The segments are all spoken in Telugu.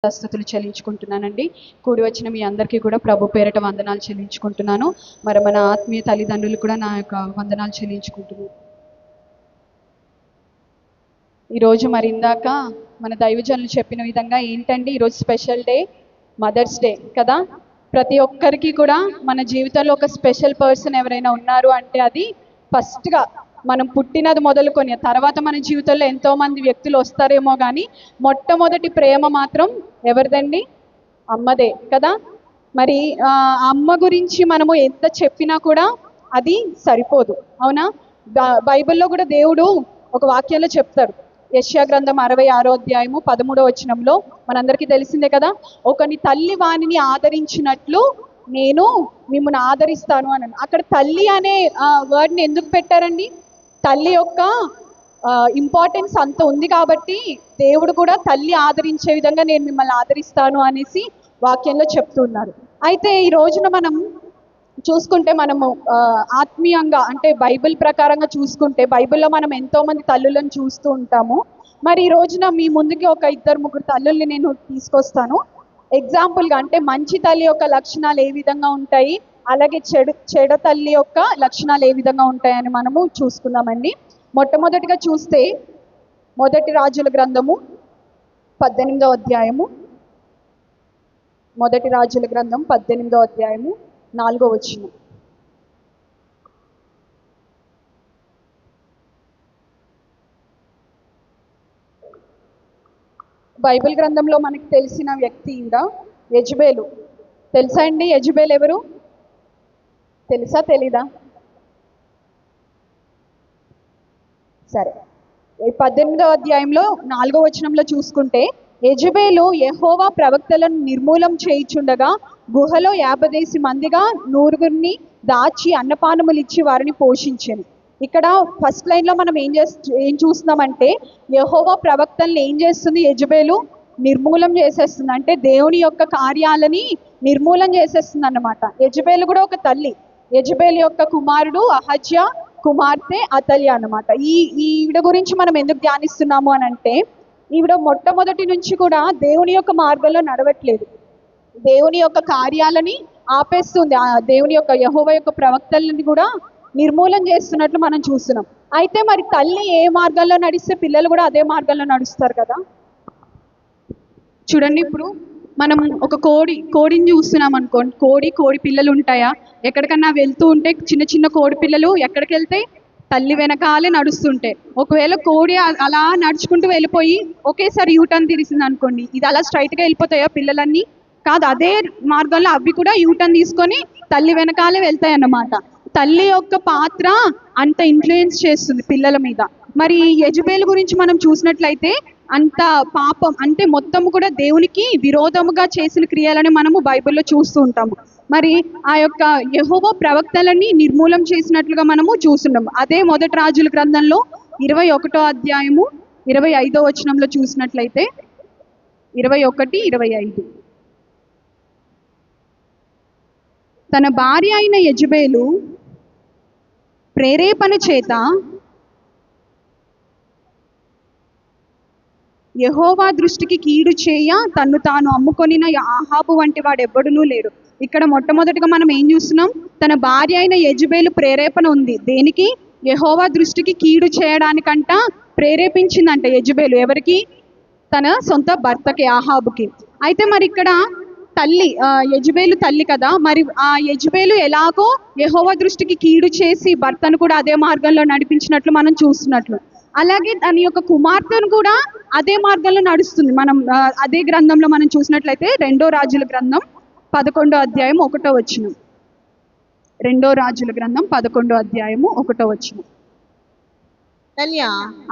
స్తుతులు చెల్లించుకుంటున్నానండి. కూడి వచ్చిన మీ అందరికీ కూడా ప్రభు పేరిట వందనాలు చెల్లించుకుంటున్నాను. మరి మన ఆత్మీయ తల్లిదండ్రులు కూడా నా యొక్క వందనాలు చెల్లించుకుంటున్నాను. ఈరోజు మరి ఇందాక మన దైవజనులు చెప్పిన విధంగా ఏంటండి, ఈరోజు స్పెషల్ డే, మదర్స్ డే కదా. ప్రతి ఒక్కరికి కూడా మన జీవితంలో ఒక స్పెషల్ పర్సన్ ఎవరైనా ఉన్నారు అంటే అది ఫస్ట్గా మనం పుట్టినది మొదలుకొని తర్వాత మన జీవితంలో ఎంతోమంది వ్యక్తులు వస్తారేమో కానీ మొట్టమొదటి ప్రేమ మాత్రం ఎవరిదండి? అమ్మదే కదా. మరి అమ్మ గురించి మనము ఎంత చెప్పినా కూడా అది సరిపోదు, అవునా? బైబిల్లో కూడా దేవుడు ఒక వాక్యంలో చెప్తాడు. యెషయా గ్రంథం 66వ అధ్యాయము 13వ వచనంలో మనందరికీ తెలిసిందే కదా, ఒకని తల్లి వానిని ఆదరించినట్లు నేను మిమ్మల్ని ఆదరిస్తాను అని. అక్కడ తల్లి అనే వర్డ్ని ఎందుకు పెట్టారండి? తల్లి యొక్క ఇంపార్టెన్స్ అంత ఉంది కాబట్టి దేవుడు కూడా తల్లి ఆదరించే విధంగా నేను మిమ్మల్ని ఆదరిస్తాను అనేసి వాక్యంలో చెప్తున్నారు. అయితే ఈ రోజున మనం చూసుకుంటే మనము ఆత్మీయంగా అంటే బైబిల్ ప్రకారంగా చూసుకుంటే బైబిల్లో మనం ఎంతోమంది తల్లులను చూస్తూ ఉంటాము. మరి ఈ రోజున మీ ముందుకి ఒక 2-3 తల్లుల్ని నేను తీసుకొస్తాను. ఎగ్జాంపుల్గా అంటే మంచి తల్లి యొక్క లక్షణాలు ఏ విధంగా ఉంటాయి, అలాగే చెడు తల్లి యొక్క లక్షణాలు ఏ విధంగా ఉంటాయని మనము చూసుకుందామండి. మొట్టమొదటిగా చూస్తే మొదటి రాజుల గ్రంథము 18వ అధ్యాయము, మొదటి రాజుల గ్రంథం 18వ అధ్యాయము 4వ వచనం. బైబిల్ గ్రంథంలో మనకి తెలిసిన వ్యక్తి కూడా యెజబెలు. తెలుసా అండి యెజబెలు ఎవరు? తెలుసా తెలీదా? సరే, 18వ అధ్యాయంలో 4వ వచనంలో చూసుకుంటే యెజబెలు యెహోవా ప్రవక్తలను నిర్మూలం చేయుచుండగా గుహలో 50 మందిగా 100 దాచి అన్నపానములు ఇచ్చి వారిని పోషించాను. ఇక్కడ ఫస్ట్ లైన్లో మనం ఏం చూస్తున్నామంటే యెహోవా ప్రవక్తలను ఏం చేస్తుంది? యెజబెలు నిర్మూలం చేసేస్తుంది. అంటే దేవుని యొక్క కార్యాలని నిర్మూలం చేసేస్తుంది అన్నమాట. యెజబెలు కూడా ఒక తల్లి. యెజబెలు యొక్క కుమారుడు అహజ్యా, కుమార్తె అతల్యా అన్నమాట. ఈవిడ గురించి మనం ఎందుకు ధ్యానిస్తున్నాము అని అంటే ఈవిడ మొట్టమొదటి నుంచి కూడా దేవుని యొక్క మార్గంలో నడవట్లేదు, దేవుని యొక్క కార్యాలని ఆపేస్తుంది. దేవుని యొక్క యెహోవా యొక్క ప్రవక్తలని కూడా నిర్మూలన చేస్తున్నట్లు మనం చూస్తున్నాం. అయితే మరి తల్లి ఏ మార్గంలో నడిస్తే పిల్లలు కూడా అదే మార్గంలో నడుస్తారు కదా. చూడండి, ఇప్పుడు మనం ఒక కోడిని చూస్తున్నాం అనుకోండి. కోడి పిల్లలు ఉంటాయా? ఎక్కడికన్నా వెళ్తూ ఉంటే చిన్న చిన్న కోడి పిల్లలు ఎక్కడికి వెళ్తాయి? తల్లి వెనకాలే నడుస్తుంటే. ఒకవేళ కోడి అలా నడుచుకుంటూ వెళ్ళిపోయి ఒకేసారి యూటర్న్ తీసింది అనుకోండి, ఇది అలా స్ట్రైట్గా వెళ్ళిపోతాయా పిల్లలన్నీ? కాదు, అదే మార్గంలో అవి కూడా యూటర్న్ తీసుకొని తల్లి వెనకాలే వెళ్తాయి అన్నమాట. తల్లి యొక్క పాత్ర అంత ఇన్ఫ్లుయెన్స్ చేస్తుంది పిల్లల మీద. మరి యెజబెలు గురించి మనం చూసినట్లయితే అంత పాపం అంటే మొత్తం కూడా దేవునికి విరోధముగా చేసిన క్రియలని మనము బైబిల్లో చూస్తూ ఉంటాము. మరి ఆ యొక్క యెహోవా ప్రవక్తలని నిర్మూలం చేసినట్లుగా మనము చూస్తున్నాం. అదే మొదటి రాజుల గ్రంథంలో 21వ అధ్యాయము 25వ వచనంలో చూసినట్లయితే 21-25 తన భార్య అయిన యెజబెలు ప్రేరేపణ చేత యెహోవా దృష్టికి కీడు చేయ తన్ను తాను అమ్ముకొనిన ఆహాబు వంటి వాడు ఎవ్వడునూ లేడు. ఇక్కడ మొట్టమొదటిగా మనం ఏం చూస్తున్నాం? తన భార్య అయిన యెజబెలు ప్రేరేపణ ఉంది. దేనికి? యెహోవా దృష్టికి కీడు చేయడానికంట ప్రేరేపించిందంట యెజబెలు. ఎవరికి? తన సొంత భర్తకి, ఆహాబుకి. అయితే మరి ఇక్కడ తల్లి యెజబెలు తల్లి కదా. మరి ఆ యెజబెలు ఎలాగో యెహోవా దృష్టికి కీడు చేసి భర్తను కూడా అదే మార్గంలో నడిపించినట్లు మనం చూస్తున్నట్లు, అలాగే దాని యొక్క కుమార్తెను కూడా అదే మార్గంలో నడుస్తుంది. మనం అదే గ్రంథంలో మనం చూసినట్లయితే 2వ రాజుల గ్రంథం 11వ అధ్యాయం 1వ వచనం. 2వ రాజుల గ్రంథం 11వ అధ్యాయము 1వ వచనం.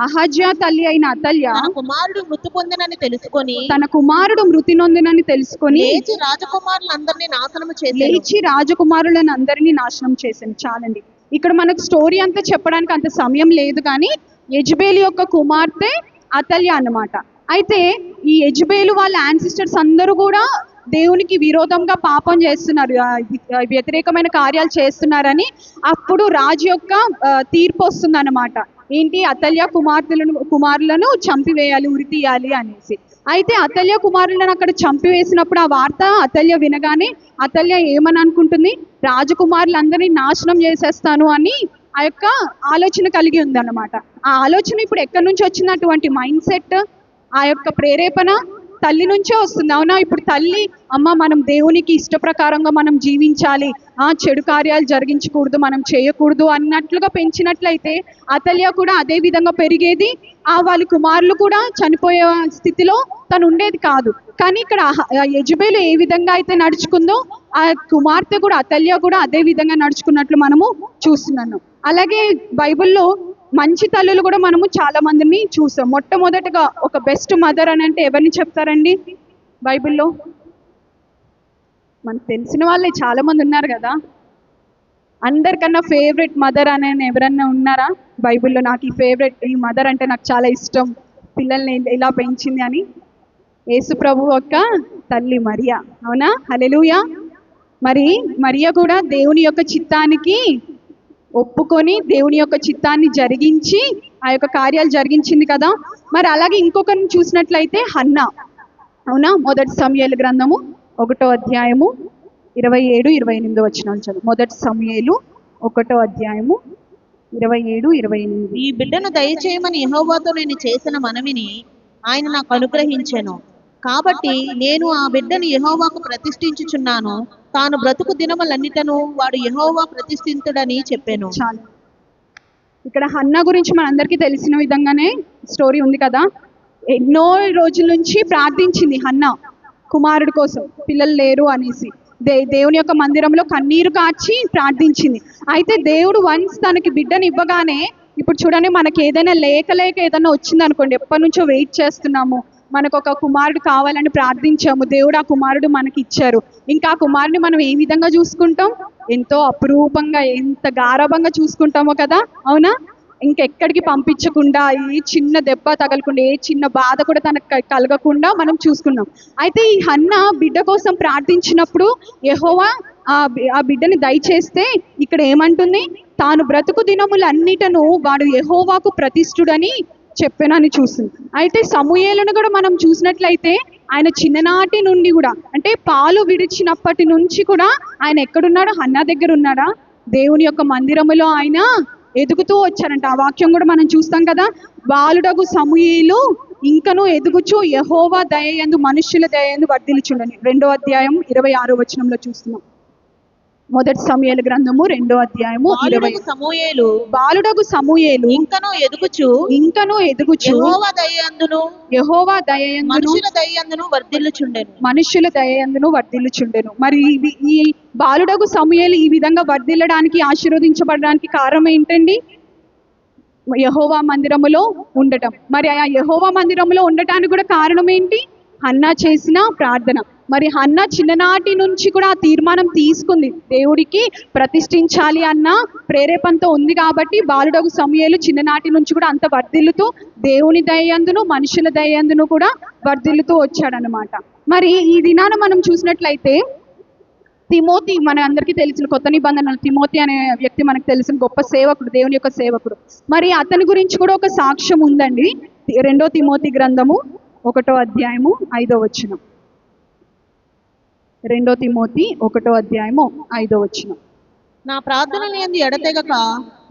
అహజ్యా తల్లి అయిన అతల్యా తన కుమారుడు మృతి పొందినని తెలుసుకొని లేచి రాజకుమారులను అందరినీ నాశనం చేశాను. చాలండి, ఇక్కడ మనకు స్టోరీ అంతా చెప్పడానికి అంత సమయం లేదు, కానీ యెజబెలు యొక్క కుమార్తె అతల్యా అన్నమాట. అయితే ఈ యెజబెలు వాళ్ళ యాన్సిస్టర్స్ అందరూ కూడా దేవునికి విరోధంగా పాపం చేస్తున్నారు, వ్యతిరేకమైన కార్యాలు చేస్తున్నారని అప్పుడు రాజు యొక్క తీర్పు వస్తుంది అన్నమాట. ఏంటి? అతల్యా కుమారులను చంపివేయాలి, ఉరి తీయాలి అనేసి. అయితే అతల్య కుమారులను అక్కడ చంపివేసినప్పుడు ఆ వార్త అతల్య వినగానే అతల్య ఏమని అనుకుంటుంది, రాజకుమారులందరినీ నాశనం చేసేస్తాను అని ఆ యొక్క ఆలోచన కలిగి ఉందన్నమాట. ఆ ఆలోచన ఇప్పుడు ఎక్కడి నుంచి వచ్చింది? అటువంటి మైండ్ సెట్, ఆ యొక్క ప్రేరేపణ తల్లి నుంచే వస్తుంది. అవునా? ఇప్పుడు తల్లి, అమ్మ మనం దేవునికి ఇష్ట ప్రకారంగా మనం జీవించాలి, చెడు కార్యాలు జరిగించకూడదు, మనం చేయకూడదు అన్నట్లుగా పెంచినట్లయితే అతల్య కూడా అదే విధంగా పెరిగేది. వాళ్ళ కుమారులు కూడా చనిపోయే స్థితిలో తను ఉండేది కాదు. కానీ ఇక్కడ యెజబెలు ఏ విధంగా అయితే నడుచుకుందో ఆ కుమార్తె కూడా, అతల్య కూడా అదే విధంగా నడుచుకున్నట్లు మనము చూస్తున్నాము. అలాగే బైబిల్లో మంచి తల్లులు కూడా మనము చాలా మందిని చూసాం. మొట్టమొదటిగా ఒక బెస్ట్ మదర్ అని అంటే ఎవరిని చెప్తారండి బైబిల్లో? మనకు తెలిసిన వాళ్ళే చాలా మంది ఉన్నారు కదా. అందరికన్నా ఫేవరెట్ మదర్ అనే ఎవరన్నా ఉన్నారా బైబిల్లో? నాకు ఈ ఫేవరెట్, ఈ మదర్ అంటే నాకు చాలా ఇష్టం, పిల్లల్ని ఇలా పెంచింది అని. యేసు ప్రభు యొక్క తల్లి మరియా. అవునా? హల్లెలూయా. మరి మరియా కూడా దేవుని యొక్క చిత్తానికి ఒప్పుకొని దేవుని యొక్క చిత్తాన్ని జరిగించి ఆ యొక్క కార్యాలు జరిగించింది కదా. మరి అలాగే ఇంకొకరిని చూసినట్లయితే హన్నా. అవునా? మొదటి సమూయేలు గ్రంథము 1వ అధ్యాయము 27-28 వచనాలు చదువు. మొదటి సమూయేలు 1వ అధ్యాయము 27-28. ఈ బిడ్డను దయచేయమని యెహోవాతో నేను చేసిన మనవిని ఆయన నాకు అనుగ్రహించెను. కాబట్టి నేను ఆ బిడ్డను యెహోవాకు ప్రతిష్ఠించుచున్నాను. తాను బ్రతుకు దినములన్నిటను వాడు యెహోవా ప్రతిష్ఠితుడని చెప్పాను. చాలు. ఇక్కడ హన్నా గురించి మనందరికీ తెలిసిన విధంగానే స్టోరీ ఉంది కదా. ఎన్నో రోజుల నుంచి ప్రార్థించింది హన్నా కుమారుడి కోసం, పిల్లలు లేరు అనేసి. దేవుని యొక్క మందిరంలో కన్నీరు కార్చి ప్రార్థించింది. అయితే దేవుడు వన్స్ తనకి బిడ్డను ఇవ్వగానే, ఇప్పుడు చూడండి, మనకి ఏదైనా లేక ఏదైనా వచ్చింది అనుకోండి, ఎప్పటి నుంచో వెయిట్ చేస్తున్నాము, మనకు ఒక కుమారుడు కావాలని ప్రార్థించాము, దేవుడు ఆ కుమారుడు మనకి ఇచ్చారు. ఇంకా ఆ కుమారుని మనం ఏ విధంగా చూసుకుంటాం? ఎంతో అపురూపంగా, ఎంత గారాభంగా చూసుకుంటామో కదా. అవునా? ఇంకెక్కడికి పంపించకుండా, ఏ చిన్న దెబ్బ తగలకుండా, ఏ చిన్న బాధ కూడా తనకు కలగకుండా మనం చూసుకున్నాం. అయితే ఈ హన్నా బిడ్డ కోసం ప్రార్థించినప్పుడు యెహోవా ఆ బిడ్డని దయచేస్తే ఇక్కడ ఏమంటుంది? తాను బ్రతుకు దినములన్నిటను వాడు యెహోవాకు ప్రతిష్ఠుడని చెప్పానని చూస్తుంది. అయితే సమూయేలును కూడా మనం చూసినట్లయితే ఆయన చిన్ననాటి నుండి కూడా, అంటే పాలు విడిచినప్పటి నుంచి కూడా ఆయన ఎక్కడున్నాడు? హన్నా దగ్గర ఉన్నాడా? దేవుని యొక్క మందిరములో ఆయన ఎదుగుతూ వచ్చారంట. ఆ వాక్యం కూడా మనం చూస్తాం కదా. బాలుడగు సమూయేలు ఇంకనూ ఎదుగుచు యెహోవా దయయందు మనుష్యుల దయయందు వర్ధిల్లుచుండని. 2వ అధ్యాయం 26వ వచనంలో చూస్తున్నాం. మొదటి సమూయేలు గ్రంథము 2వ అధ్యాయము 20. బాలుడగు సమూయేలు ఇంకనూ ఎదుగుచు యెహోవా దయయందును మనుష్యుల దయయందును వర్ధిల్లుచుండెను. మరి ఈ బాలుడగు సమూయేలు ఈ విధంగా వర్ధిల్లడానికి, ఆశీర్వదించబడడానికి కారణం ఏంటండి? యెహోవా మందిరములో ఉండటం. మరి ఆ యెహోవా మందిరములో ఉండటానికి కూడా కారణం ఏంటి? హన్నా చేసిన ప్రార్థన. మరి హన్నా చిన్ననాటి నుంచి కూడా ఆ తీర్మానం తీసుకుంది, దేవుడికి ప్రతిష్ఠించాలి అన్న ప్రేరేపణతో ఉంది. కాబట్టి బాలుడగు సమూయేలు చిన్ననాటి నుంచి కూడా అంత వర్ధిల్లుతూ దేవుని దయందును మనుషుల దయందును కూడా వర్ధిల్లుతూ వచ్చాడనమాట. మరి ఈ దినాన మనం చూసినట్లయితే తిమోతి, మన అందరికీ తెలిసిన కొత్త నిబంధనలు తిమోతి అనే వ్యక్తి మనకు తెలిసిన గొప్ప సేవకుడు, దేవుని యొక్క సేవకుడు. మరి అతని గురించి కూడా ఒక సాక్ష్యం ఉందండి. 2వ తిమోతి గ్రంథము 1వ అధ్యాయము 5వ వచనం. 2 తిమోతి 1వ అధ్యాయము 5వ వచనం. నా ప్రార్థనలు యందు ఎడతెగక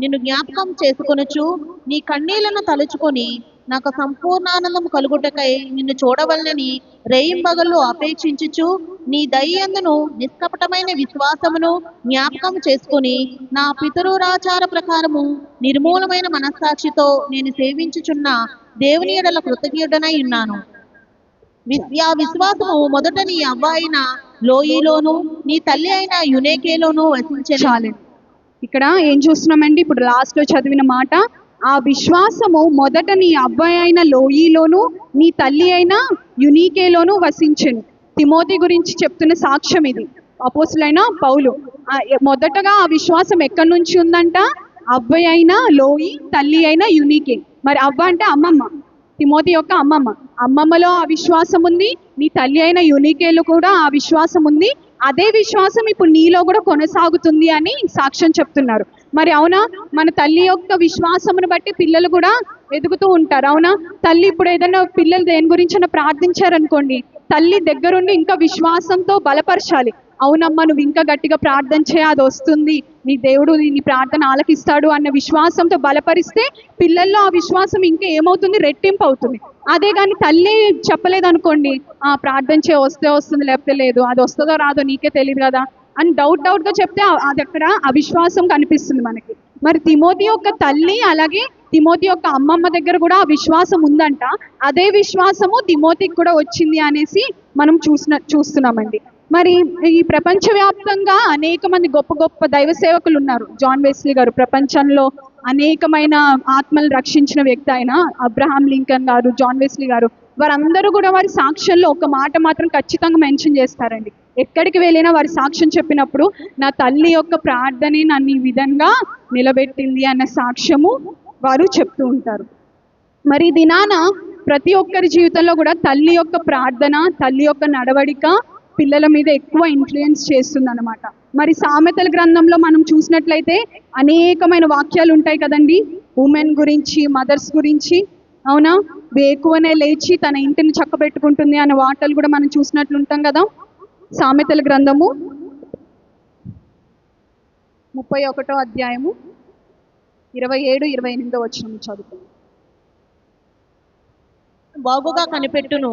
నిన్ను జ్ఞాపకం చేసుకొనుచు నీ కన్నీళ్లను తలుచుకొని నాకు సంపూర్ణానందము కలుగుటకై నిన్ను చూడవలనని రేయింబగళ్ళు అపేక్షించుచు నీ దయయందును నిష్కపటమైన విశ్వాసమును జ్ఞాపకం చేసుకుని నా పితరురాచార ప్రకారము నిర్మూలమైన మనస్సాక్షితో నేను సేవించుచున్న దేవుని ఎడల కృతజ్ఞుడనై ఉన్నాను. ఆ విశ్వాసము మొదట నీ అవ్వ అయిన లోయిలోను నీ తల్లి అయిన యునేకేలోను వసించాలి. ఇక్కడ ఏం చూస్తున్నామండి? ఇప్పుడు లాస్ట్ లో చదివిన మాట, ఆ విశ్వాసము మొదట నీ అబ్బాయి అయిన లోయిలోను నీ తల్లి అయిన యునీకేలోను వసించెను. తిమోతి గురించి చెప్తున్న సాక్ష్యం ఇది. అపోస్తులైన పౌలు మొదటగా ఆ విశ్వాసం ఎక్కడి నుంచి ఉందంట? అబ్బాయి అయిన లోయి, తల్లి అయిన యునీకే. మరి అవ్వ అంటే అమ్మమ్మ, తిమోతి యొక్క అమ్మమ్మలో ఆ విశ్వాసం ఉంది, నీ తల్లి అయిన యునీకేలో కూడా ఆ విశ్వాసం ఉంది. అదే విశ్వాసం ఇప్పుడు నీలో కూడా కొనసాగుతుంది అని సాక్ష్యం చెప్తున్నారు. మరి అవునా? మన తల్లి యొక్క విశ్వాసమును బట్టి పిల్లలు కూడా ఎదుగుతూ ఉంటారు. అవునా? తల్లి ఇప్పుడు ఏదైనా పిల్లలు దేని గురించైనా ప్రార్థించారనుకోండి, తల్లి దగ్గరుండి ఇంకా విశ్వాసంతో బలపరచాలి. అవునమ్మా, నువ్వు ఇంకా గట్టిగా ప్రార్థన చేయ, అది వస్తుంది, నీ దేవుడు నీ ప్రార్థన ఆలకిస్తాడు అన్న విశ్వాసంతో బలపరిస్తే పిల్లల్లో ఆ విశ్వాసం ఇంకా ఏమవుతుంది, రెట్టింపు అవుతుంది. అదే కానీ తల్లి చెప్పలేదనుకోండి, ప్రార్థన చేయ, వస్తే వస్తుంది లేకపోతే లేదు, అది వస్తుందో రాదో నీకే తెలియదు కదా అని డౌట్గా చెప్తే అది అక్కడ అవిశ్వాసం కనిపిస్తుంది మనకి. మరి తిమోతి యొక్క తల్లి అలాగే తిమోతి యొక్క అమ్మమ్మ దగ్గర కూడా ఆ విశ్వాసం ఉందంట. అదే విశ్వాసము తిమోతికి కూడా వచ్చింది అనేసి మనం చూస్తున్నామండి. మరి ఈ ప్రపంచవ్యాప్తంగా అనేక మంది గొప్ప గొప్ప దైవ సేవకులు ఉన్నారు. జాన్ వెస్లీ గారు ప్రపంచంలో అనేకమైన ఆత్మలు రక్షించిన వ్యక్తి ఆయన. అబ్రహాం లింకన్ గారు, జాన్ వెస్లీ గారు, వారందరూ కూడా వారి సాక్ష్యంలో ఒక మాట మాత్రం ఖచ్చితంగా మెన్షన్ చేస్తారండి. ఎక్కడికి వెళ్ళినా వారి సాక్ష్యం చెప్పినప్పుడు నా తల్లి యొక్క ప్రార్థనే నన్ను ఈ విధంగా నిలబెట్టింది అన్న సాక్ష్యము వారు చెప్తూ ఉంటారు. మరి దినాన ప్రతి ఒక్కరి జీవితంలో కూడా తల్లి యొక్క ప్రార్థన, తల్లి యొక్క నడవడిక పిల్లల మీద ఎక్కువ ఇన్ఫ్లుయెన్స్ చేస్తుంది అనమాట. మరి సామెతల గ్రంథంలో మనం చూసినట్లయితే అనేకమైన వాక్యాలు ఉంటాయి కదండి, ఉమెన్ గురించి, మదర్స్ గురించి. అవునా? వేకువనే లేచి తన ఇంటిని చక్కబెట్టుకుంటుంది అనే వార్తలు కూడా మనం చూసినట్లు ఉంటాం కదా. సామెతల గ్రంథము 31వ అధ్యాయము 27-28 వచనం చదువుతాం. బాగుగా కనిపెట్టును,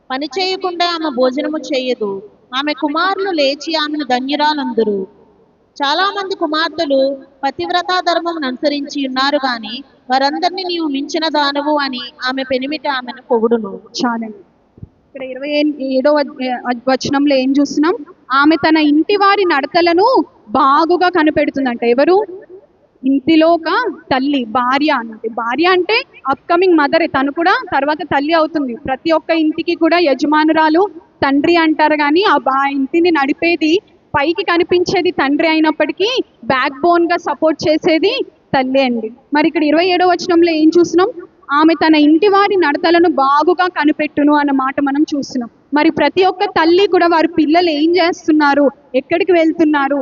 పని చేయకుండా ఆమె భోజనము చేయదు. ఆమె కుమారులు లేచి ఆమెను ధన్యురాలందురు. చాలా మంది కుమార్తెలు పతివ్రతా ధర్మమును అనుసరించి ఉన్నారు గాని వారందరినీ నీవు మించిన దానవు అని ఆమె పెనిమిటి ఆమెను పొగుడును. చాలండి. ఇక్కడ 27వ వచనంలో ఏం చూస్తున్నాం? ఆమె తన ఇంటి వారి నడతలను బాగుగా కనిపెడుతుందంట. ఎవరు? ఇంటిలో ఒక తల్లి, భార్య అన్నది. భార్య అంటే అప్కమింగ్ మదర్, తను కూడా తర్వాత తల్లి అవుతుంది. ప్రతి ఒక్క ఇంటికి కూడా యజమానురాలు తండ్రి అంటారు, కానీ ఆ ఇంటిని నడిపేది, పైకి కనిపించేది తండ్రి అయినప్పటికీ బ్యాక్ బోన్ గా సపోర్ట్ చేసేది తల్లి అండి. మరి ఇక్కడ 27వ వచనంలో ఏం చూస్తున్నాం? ఆమె తన ఇంటి వారి నడతలను బాగుగా కనిపెట్టును అన్న మాట మనం చూస్తున్నాం. మరి ప్రతి ఒక్క తల్లి కూడా వారి పిల్లలు ఏం చేస్తున్నారు, ఎక్కడికి వెళ్తున్నారు,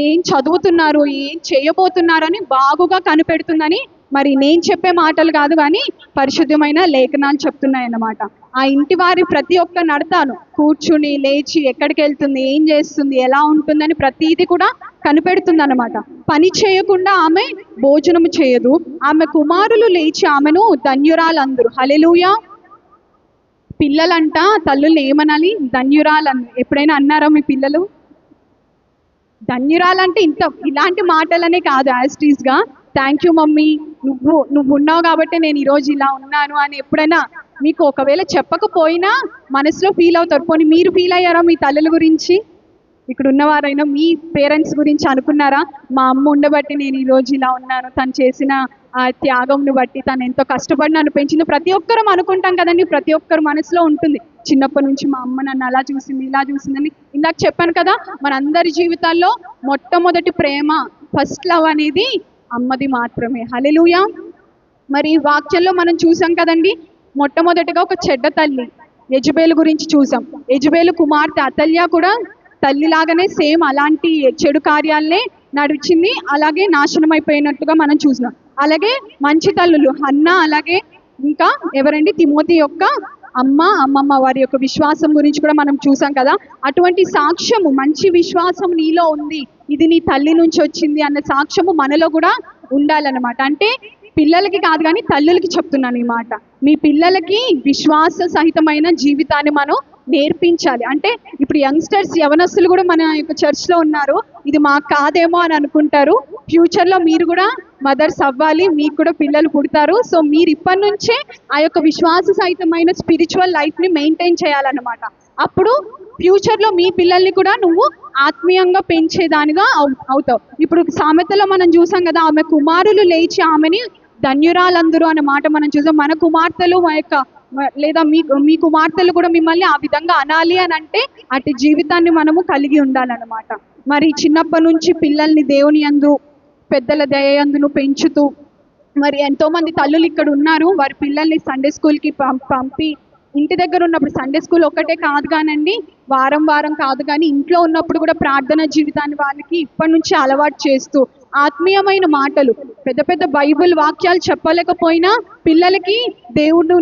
ఏం చదువుతున్నారు, ఏం చేయబోతున్నారు అని బాగుగా కనిపెడుతుందని మరి నేను చెప్పే మాటలు కాదు, కానీ పరిశుద్ధమైన లేఖనాలు చెప్తున్నాయి అన్నమాట. ఆ ఇంటి వారి ప్రతి ఒక్క నడతాను, కూర్చుని లేచి ఎక్కడికి వెళ్తుంది, ఏం చేస్తుంది, ఎలా ఉంటుందని ప్రతిదీ కూడా కనిపెడుతుంది అన్నమాట. పని చేయకుండా ఆమె భోజనము చేయదు. ఆమె కుమారులు లేచి ఆమెను ధన్యురాలందరూ. హల్లెలూయా. పిల్లలంట తల్లుల్ని ఏమనాలి? ధన్యురాలందరూ. ఎప్పుడైనా అన్నారా మీ పిల్లలు? ధన్యురాలంటే ఇలాంటి మాటలనే కాదు, యాస్టీస్గా థ్యాంక్ యూ మమ్మీ, నువ్వు ఉన్నావు కాబట్టి నేను ఈరోజు ఇలా ఉన్నాను అని ఎప్పుడైనా మీకు ఒకవేళ చెప్పకపోయినా మనసులో ఫీల్ అవుతారు. పోనీ మీరు ఫీల్ అయ్యారా మీ తల్లుల గురించి? ఇక్కడ ఉన్నవారైనా మీ పేరెంట్స్ గురించి అనుకున్నారా? మా అమ్మ ఉండబట్టి నేను ఈరోజు ఇలా ఉన్నాను, తను చేసిన ఆ త్యాగంను బట్టి, తను ఎంతో కష్టపడి నన్ను పెంచింది. ప్రతి ఒక్కరం అనుకుంటాం కదండి, ప్రతి ఒక్కరు మనసులో ఉంటుంది, చిన్నప్పటి నుంచి మా అమ్మ నన్ను అలా చూసింది, ఇలా చూసిందని. ఇందాక చెప్పాను కదా, మనందరి జీవితాల్లో మొట్టమొదటి ప్రేమ, ఫస్ట్ లవ్ అనేది అమ్మది మాత్రమే. హల్లెలూయా. మరి వాక్యంలో మనం చూసాం కదండి, మొట్టమొదటిగా ఒక చెడ్డ తల్లి యెజబేలు గురించి చూసాం. యెజబేలు కుమార్తె అతల్య కూడా తల్లిలాగానే సేమ్ అలాంటి చెడు కార్యాలనే నడిచింది, అలాగే నాశనం అయిపోయినట్టుగా మనం చూసినాం. అలాగే మంచి తల్లులు హన్నా, అలాగే ఇంకా ఎవరండి, తిమోతి యొక్క అమ్మమ్మ, వారి యొక్క విశ్వాసం గురించి కూడా మనం చూసాం కదా. అటువంటి సాక్ష్యము, మంచి విశ్వాసం నీలో ఉంది, ఇది నీ తల్లి నుంచి వచ్చింది అన్న సాక్ష్యము మనలో కూడా ఉండాలన్నమాట. అంటే పిల్లలకి కాదు కానీ తల్లులకి చెప్తున్నాను ఈ మాట. మీ పిల్లలకి విశ్వాస సహితమైన జీవితాన్ని మనం నేర్పించాలి. అంటే ఇప్పుడు యంగ్స్టర్స్, యవనస్తులు కూడా మన యొక్క చర్చ్లో ఉన్నారు, ఇది మాకు కాదేమో అని అనుకుంటారు. ఫ్యూచర్లో మీరు కూడా మదర్స్ అవ్వాలి, మీకు కూడా పిల్లలు పుడతారు. సో మీరు ఇప్పటి నుంచే ఆ యొక్క విశ్వాస సహితమైన స్పిరిచువల్ లైఫ్ని మెయింటైన్ చేయాలన్నమాట. అప్పుడు ఫ్యూచర్లో మీ పిల్లల్ని కూడా నువ్వు ఆత్మీయంగా పెంచేదానిగా అవుతావు. ఇప్పుడు సామెతలో మనం చూసాం కదా, ఆమె కుమారులు లేచి ఆమెని ధన్యురాలందరూ అనే మాట మనం చూసాం. మన కుమార్తెలు లేదా మీ కుమార్తెలు కూడా మిమ్మల్ని ఆ విధంగా అనాలి అని అంటే అటు జీవితాన్ని మనము కలిగి ఉండాలన్నమాట. మరి చిన్నప్పటి నుంచి పిల్లల్ని దేవుని యందు, పెద్దల దయ యందును పెంచుతూ, మరి ఎంతోమంది తల్లులు ఇక్కడ ఉన్నారు, వారి పిల్లల్ని సండే స్కూల్కి పంపి, ఇంటి దగ్గర ఉన్నప్పుడు సండే స్కూల్ ఒక్కటే కాదు కానండి, వారం కాదు కానీ ఇంట్లో ఉన్నప్పుడు కూడా ప్రార్థన జీవితాన్ని వాళ్ళకి ఇప్పటి నుంచి అలవాటు చేస్తూ, ఆత్మీయమైన మాటలు, పెద్ద పెద్ద బైబిల్ వాక్యాలు చెప్పలేకపోయినా పిల్లలకి దేవుణ్ణి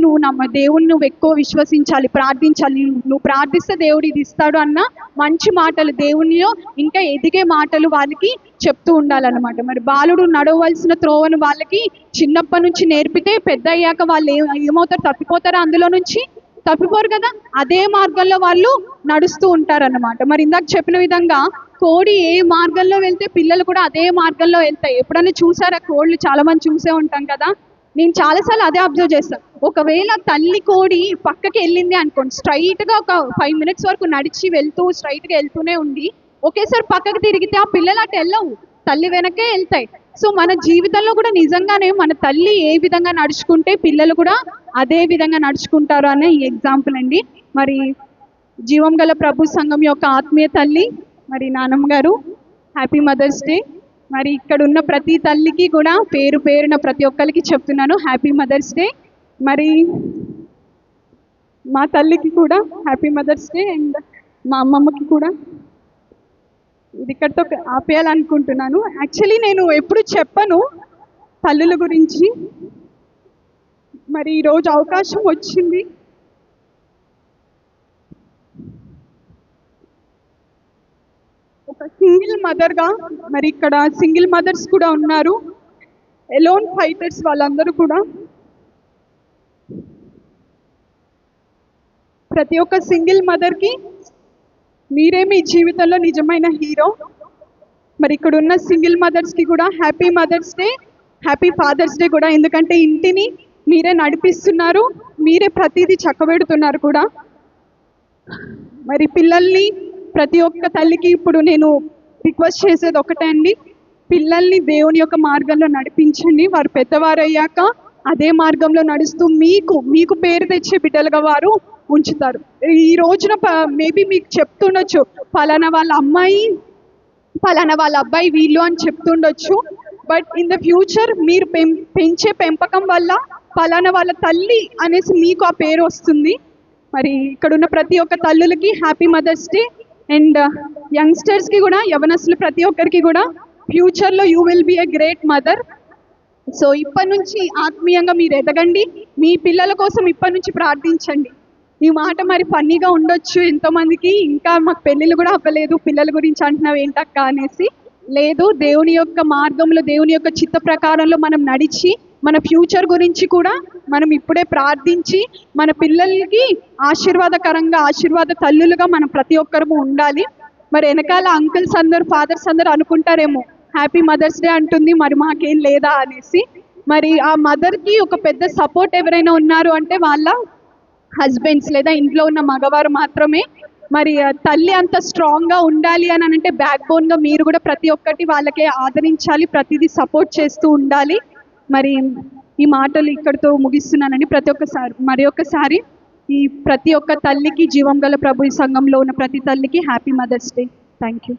నువ్వు ఎక్కువ విశ్వసించాలి, ప్రార్థించాలి, నువ్వు ప్రార్థిస్తే దేవుడు ఇది ఇస్తాడు అన్న మంచి మాటలు, దేవునిలో ఇంకా ఎదిగే మాటలు వాళ్ళకి చెప్తూ ఉండాలన్నమాట. మరి బాలుడు నడవలసిన త్రోవను వాళ్ళకి చిన్నప్పటి నుంచి నేర్పితే పెద్ద అయ్యాక వాళ్ళు ఏమవుతారు, తప్పిపోతారా? అందులో నుంచి తప్పిపోరు కదా, అదే మార్గంలో వాళ్ళు నడుస్తూ ఉంటారన్నమాట. మరి ఇందాక చెప్పిన విధంగా కోడి ఏ మార్గంలో వెళ్తే పిల్లలు కూడా అదే మార్గంలో వెళ్తాయి. ఎప్పుడైనా చూసారా కోళ్ళు? చాలా మంది చూసే ఉంటాం కదా. నేను చాలాసార్లు అదే అబ్జర్వ్ చేస్తాను. ఒకవేళ తల్లి కోడి పక్కకి వెళ్ళింది అనుకోండి, స్ట్రైట్గా ఒక 5 minutes వరకు నడిచి స్ట్రైట్గా వెళ్తూనే ఉండి ఒకేసారి పక్కకి తిరిగితే ఆ పిల్లలు అటు వెళ్ళవు, తల్లి వెనకే వెళ్తాయి. సో మన జీవితంలో కూడా నిజంగానే మన తల్లి ఏ విధంగా నడుచుకుంటే పిల్లలు కూడా అదే విధంగా నడుచుకుంటారు అనే ఈ ఎగ్జాంపుల్ అండి. మరి జీవం గల ప్రభు సంఘం యొక్క ఆత్మీయ తల్లి మరి నానమ్మ గారు, హ్యాపీ మదర్స్ డే. మరి ఇక్కడ ఉన్న ప్రతి తల్లికి కూడా పేరు పేరున ప్రతి ఒక్కరికి చెప్తున్నాను హ్యాపీ మదర్స్ డే. మరి మా తల్లికి కూడా హ్యాపీ మదర్స్ డే, అండ్ మా అమ్మమ్మకి కూడా. ఇది ఇక్కడితో ఆపేయాలనుకుంటున్నాను. యాక్చువల్లీ నేను ఎప్పుడు చెప్పను తల్లుల గురించి, మరి ఈరోజు అవకాశం వచ్చింది. ఒక సింగిల్ మదర్గా, మరి ఇక్కడ సింగిల్ మదర్స్ కూడా ఉన్నారు, ఎలోన్ ఫైటర్స్ వాళ్ళందరూ కూడా. ప్రతి ఒక్క సింగిల్ మదర్కి మీరే మీ జీవితంలో నిజమైన హీరో. మరి ఇక్కడ ఉన్న సింగిల్ మదర్స్కి కూడా happy Mother's Day, happy Father's Day కూడా. ఎందుకంటే ఇంటిని మీరే నడిపిస్తున్నారు, మీరే ప్రతిదీ చక్కబెడుతున్నారు కూడా. మరి పిల్లల్ని ప్రతి ఒక్క తల్లికి ఇప్పుడు నేను రిక్వెస్ట్ చేసేది ఒకటే అండి, పిల్లల్ని దేవుని యొక్క మార్గంలో నడిపించండి. వారు పెద్దవారు అయ్యాక అదే మార్గంలో నడుస్తూ మీకు పేరు తెచ్చే బిడ్డలుగా వారు ఉంచుతారు. ఈ రోజున మేబీ మీకు చెప్తుండొచ్చు, పలానా వాళ్ళ అమ్మాయి, పలానా వాళ్ళ అబ్బాయి వీళ్ళు అని చెప్తుండొచ్చు. బట్ ఇన్ ద ఫ్యూచర్ మీరు పెంచే పెంపకం వల్ల పలానా వాళ్ళ తల్లి అనేసి మీకు ఆ పేరు వస్తుంది. మరి ఇక్కడ ఉన్న ప్రతి ఒక్క తల్లులకి హ్యాపీ మదర్స్ డే. అండ్ యంగ్స్టర్స్కి కూడా, యవనస్తులు ప్రతి ఒక్కరికి కూడా ఫ్యూచర్లో you will be a great mother. So ఇప్పటి నుంచి ఆత్మీయంగా మీరు ఎదగండి, మీ పిల్లల కోసం ఇప్పటి నుంచి ప్రార్థించండి. ఈ మాట మరి ఫన్నీగా ఉండొచ్చు ఎంతోమందికి, ఇంకా మాకు పెళ్ళిళ్ళు కూడా అవ్వలేదు, పిల్లల గురించి అంటున్నావు ఏంటక్క అనేసి. లేదు, దేవుని యొక్క మార్గంలో, దేవుని యొక్క చిత్త ప్రకారంలో మనం నడిచి మన ఫ్యూచర్ గురించి కూడా మనం ఇప్పుడే ప్రార్థించి మన పిల్లలకి ఆశీర్వాద తల్లులుగా మనం ప్రతి ఒక్కరము ఉండాలి. మరి వెనకాల అంకుల్స్ అందరూ, ఫాదర్స్ అందరూ అనుకుంటారేమో హ్యాపీ మదర్స్ డే అంటుంది, మరి మాకేం లేదా అనేసి. మరి ఆ మదర్కి ఒక పెద్ద సపోర్ట్ ఎవరైనా ఉన్నారు అంటే వాళ్ళ హస్బెండ్స్ లేదా ఇంట్లో ఉన్న మగవారు మాత్రమే. మరి తల్లి అంత స్ట్రాంగ్గా ఉండాలి అని అంటే బ్యాక్ బోన్గా మీరు కూడా ప్రతి ఒక్కటి వాళ్ళకే ఆదరించాలి, ప్రతిదీ సపోర్ట్ చేస్తూ ఉండాలి. మరి ఈ మాటలు ఇక్కడితో ముగిస్తున్నానండి. మరి ఒక్కసారి ఈ ప్రతి ఒక్క తల్లికి, జీవం గల ప్రభు సంఘంలో ఉన్న ప్రతి తల్లికి happy Mother's Day. Thank you.